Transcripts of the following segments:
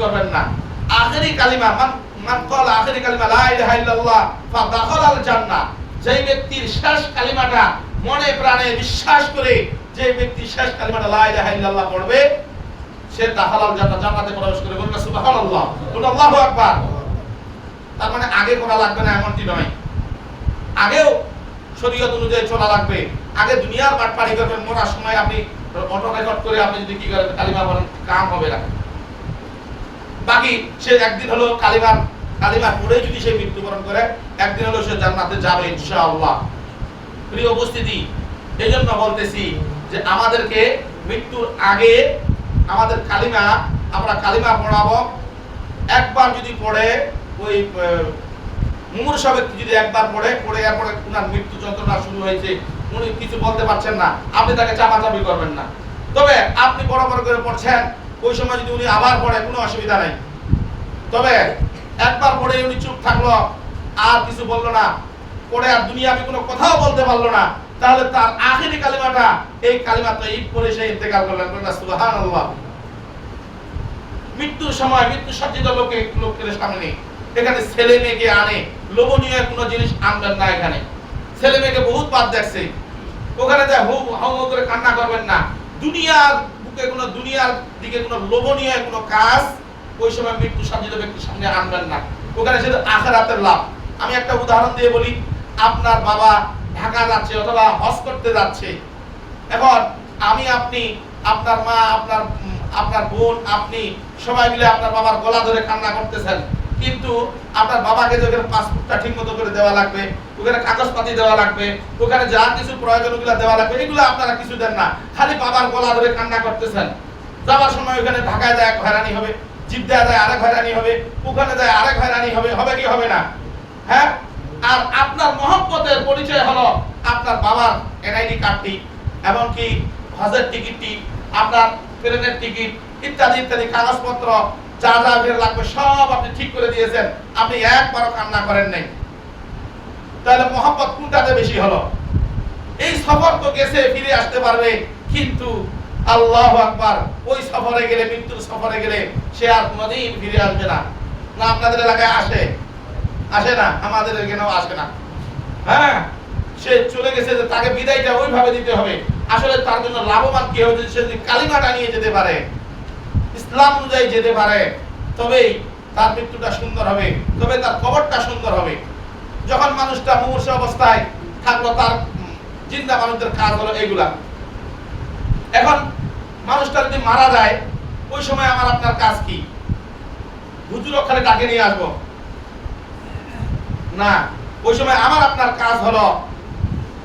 করবেন না। আখেরি কালিমা মান ক্বালা আখেরি কালিমা লা ইলাহা ইল্লাল্লাহ ফাদাখালাল জান্নাহ, যে ব্যক্তির শেষ কালিমাটা মনে প্রাণে বিশ্বাস করে যে ব্যক্তি শেষ কালিমাটা লা ইলাহা ইল্লাল্লাহ পড়বে সে দাখালাল জান্নাহ, জান্নাতে প্রবেশ করে। বলুন সুবহানাল্লাহ, বলুন আল্লাহু আকবার। তার মানে আগে করা লাগবে না এমনটি নয়, আগেও শরীয়ত অনুযায়ী চলা লাগবে। আগে দুনিয়ার বাটপাড়ি করবেন, মরার সময় আপনি অটো রেকর্ড করে আপনি যদি কি করেন কালিমা বলেন, কাম হবে না। বাকি সে একদিন হলো কালিমা পড়ে যদি সে মৃত্যুবরণ করে, একদিন হলো সে জান্নাতে যাবে ইনশাআল্লাহ। প্রিয় উপস্থিতি, এই জন্য বলতেছি যে আমাদেরকে মৃত্যুর আগে আমাদের আমরা কালিমা পড়াবো। একবার যদি পড়ে, ওই মুমূর্ষ ব্যক্তি যদি একবার পড়ে এরপরে উনার মৃত্যু যন্ত্রণা শুরু হয়েছে, উনি কিছু বলতে পারছেন না, আপনি তাকে চাপাচাপি করবেন না। তবে আপনি বরাবর করে পড়ছেন, ওই সময় যদি উনি আবার পড়ে কোনো অসুবিধা নাই। তবে একবার পড়ে উনি চুপ থাকলো, আর কিছু বললো না, পড়ে আর দুনিয়াবি কোনো কথাও বলতে পারলো না, তাহলে তার আখেরি কালিমাটা এই কালিমা তাইয়্যিব পড়ে সে ইন্তেকাল করলেন। সুবহানাল্লাহ। মৃত্যুর সময় মৃত্যু সজ্জিত লোকের সামনে এখানে ছেলে মেয়েকে আনে, লোভনীয় কোনো জিনিস আনবেন না। এখানে ছেলে মেয়েকে বহুত বাদ দেখছে, ওখানে যায় হাউ করে কান্না করবেন না। দুনিয়ার দিকে কোনো লোভনীয় কোনো কাজ ওই সময় মৃত্যু সজ্জিত ব্যক্তির সামনে আনবেন না। ওখানে শুধু আখিরাতের লাভ। আমি একটা উদাহরণ দিয়ে বলি, আপনার বাবা ঢাকা যাচ্ছে অথবা হজ করতে যাচ্ছে। এখন আপনি, আপনার মা, আপনার বোন, আপনি সবাই মিলে আপনার বাবার গলা ধরে কান্না করতেছেন, কিন্তু আপনার বাবাকে যখন পাসপোর্টটা ঠিক মতো করে দেওয়া লাগবে, ওখানে কাগজপাতি দেওয়া লাগবে, ওখানে যা কিছু প্রয়োজনগুলো দেওয়া লাগবে, এগুলো আপনারা কিছু দেন না, খালি বাবার গলা ধরে কান্না করতেছেন। যাওয়ার সময় ওখানে ঢাকায় যায় এক হয়রানি হবে, জিদ্দায় যায় আরেক হয়রানি হবে, ওখানে যায় আরেক হয়রানি হবে, হবে কি হবে না? হ্যাঁ। আর আপনার মহব্বতের পরিচয় হলো আপনার বাবার এনআইডি কার্ডটি, এমনকি হজের টিকিটটি, আপনার ট্রেনের টিকিট ইত্যাদি ইত্যাদি কাগজপত্র যা যা লাগবে সব আপনি ঠিক করে দিয়েছেন, আপনি একবারও কান্না করেন নাই। তাহলে মহব্বত কোনটাতে বেশি হলো? এই সফর তো গেছে, ফিরে আসতে পারবে, কিন্তু আল্লাহু আকবার, ওই সফরে গেলে, মৃত্যুর সফরে গেলে সে আর কোনোদিন ফিরে আসবে না। না আপনাদের এলাকায় আসে না, আমাদের এখানেও আসে না। হ্যাঁ, সে চলে গেছে, যে তাকে বিদায়টা ওইভাবে দিতে হবে। আসলে তার জন্য লাভবান কি হবে? সে যদি কালিমাটা নিয়ে যেতে পারে, ইসলাম অনুযায়ী যেতে পারে, তবেই তার মৃত্যুটা সুন্দর হবে, তবে তার কবরটা সুন্দর হবে। যখন মানুষটা মুমূর্ষ অবস্থায় থাকলো, তার জিন্দা মানুষদের কাজ হলো এগুলা। এখন মানুষটা যদি মারা যায়, ওই সময় আমার আপনার কাজ কি? হুজুর ওখানে ডাকে নিয়ে আসবো না, ওই সময় আমার আপনার কাজ হলো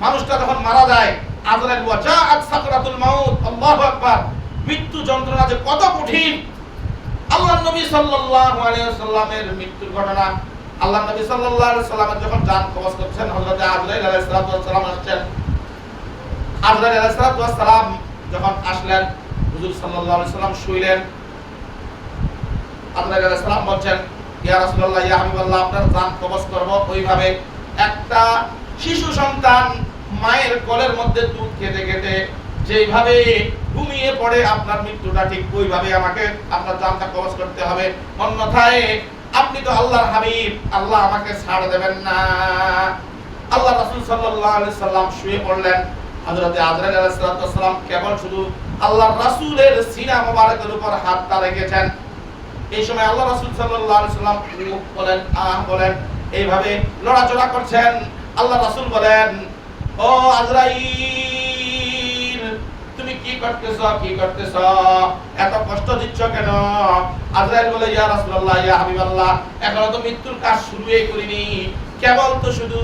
মানুষটা যখন মারা যায়, আজরাইল ওয়াজাআত সাকরাতুল মাউত, আল্লাহু আকবার, মৃত্যু যন্ত্রণা যে কত কঠিন। আল্লাহর নবী সাল্লাল্লাহু আলাইহি ওয়াসাল্লামের মৃত্যুর ঘটনা, আল্লাহর নবী সাল্লাল্লাহু আলাইহি ওয়াসাল্লামের যখন জান কবজ করছেন, হযরত আজরাইল আলাইহিস সালাম আসছেন। আজরাইল আলাইহিস সালাম যখন আসলেন, হুজুর সাল্লাল্লাহু আলাইহি ওয়াসাল্লাম শুইলেন। আজরাইল আলাইহিস সালাম বলছেন, ইয়া রাসূলুল্লাহ, ইয়া হাবিবাল্লাহ, আপনার জান কবজ করব ওইভাবে একটা শিশু সন্তান মায়ের কোলের মধ্যে দুধ খেতে খেতে যেভাবে ঘুমিয়ে পড়ে, আপনার মৃত্যুটা ঠিক ওইভাবে আমাকে আপনার জানটা কবজ করতে হবে, অন্যথায় আপনি তো আল্লাহর হাবিব, আল্লাহ আমাকে ছাড় দেবেন না। আল্লাহ রাসূল সাল্লাল্লাহু আলাইহি সাল্লাম শুয়ে পড়লেন। হযরত আজরাইল আলাইহিস সালাম কেবল শুধু আল্লাহর রাসূলের সিনা মোবারকের উপর হাতটা রেখেছেন। এই সময় আল্লাহ রাসূল সাল্লাল্লাহু আলাইহি সাল্লাম বলেন, বলেন, এইভাবে লড়াচড়া করছেন। আল্লাহ রাসূল বলেন, ও আজরাইল, তুমি কি করতেছ? এত কষ্ট দিচ্ছ কেন? আজরাইল বলে, ইয়া রাসূলুল্লাহ, ইয়া হাবিবাল্লাহ, এখনো তো মৃত্যুর কাজ শুরুই করিনি, কেবল তো শুধু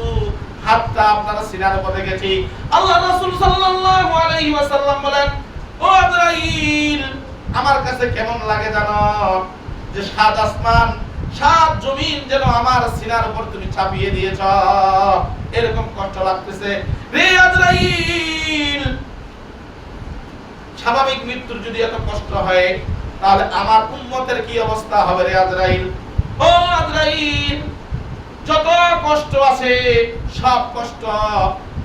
হাতটা আপনার সিনার উপর রেখেছি। আল্লাহ রাসূল সাল্লাল্লাহু আলাইহি ওয়াসাল্লাম বলেন, ও আজরাইল, আমার কাছে কেমন লাগে জানো? যে সাত আসমান, সাত জমিন যেন আমার সিনার উপর তুমি চাপিয়ে দিয়েছ, এরকম কষ্ট লাগতেছে রে আজরাইল। স্বাভাবিক মৃত্যুর যদি এত কষ্ট হয়, তাহলে আমার উম্মতের কি অবস্থা হবে রে আজরাইল? ও আজরাইল, যত কষ্ট আছে সব কষ্ট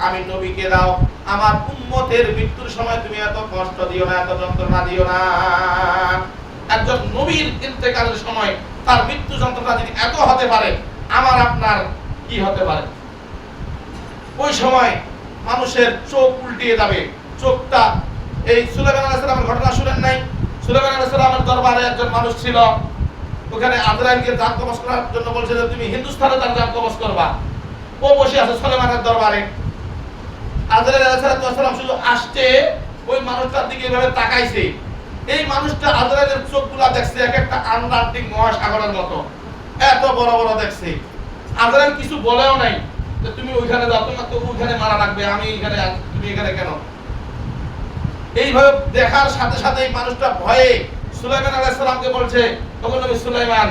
আমি নবীকে দাও, আমার উম্মতের মৃত্যুর সময় তুমি এত কষ্ট দিও না, এত যন্ত্রণা দিও না। একজন নবীর ইন্তেকালের সময় তার মৃত্যু যন্ত্রণা যদি এত হতে পারে, আমার আপনার কি হতে পারে? ওই সময় মানুষের চোখ উল্টিয়ে যাবে। চোখটা, এই সুলাইমান আলাইহিস সালামের ঘটনা শুনেন নাই? সুলাইমান আলাইহিস সালামের দরবারে একজন মানুষ ছিল, ওখানে আজরাইলকে জান কবজ করার জন্য বলছে যে তুমি হিন্দুস্তানে তার জান কবজ করবা। ও বসে আছে সুলাইমানের দরবারে। আজরাইল আলাইহিস সালাম শুধু আসছে, ওই মানুষটার দিকে এভাবে তাকাইছে। এই মানুষটা আজরাইলের চোখগুলা দেখছে এক একটা আটলান্টিক মহাসাগরের মতো, এত বড় বড় দেখছে। আজরাইল কিছু বলেও নাই যে তুমি ওইখানে যাও, তোমার তো ওইখানে মারা লাগবে, আমি এখানে, তুমি এখানে কেন? এইভাবে দেখার সাথে সাথে এই মানুষটা ভয়ে সুলাইমান আলাইহিস সালামকে বলছে, তখন নবী সুলাইমান,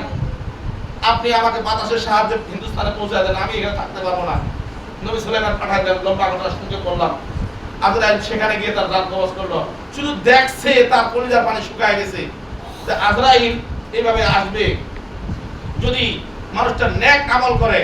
আপনি আমাকে বাতাসের সাহায্যে হিন্দুস্তানে পৌঁছে দেন, আমি এখানে থাকতে পারবো না। নবী সুলাইমান পাঠালেন, লম্বা ঘটনা শুনতে করলাম। আজরাইল সেখানে গিয়ে তার জান কবজ করলো। শুধু দেখছে তার কলিজার পানি শুকায় গেছে যে আজরাইল এইভাবে আসবে। যদি মানুষটা নেক আমল করে,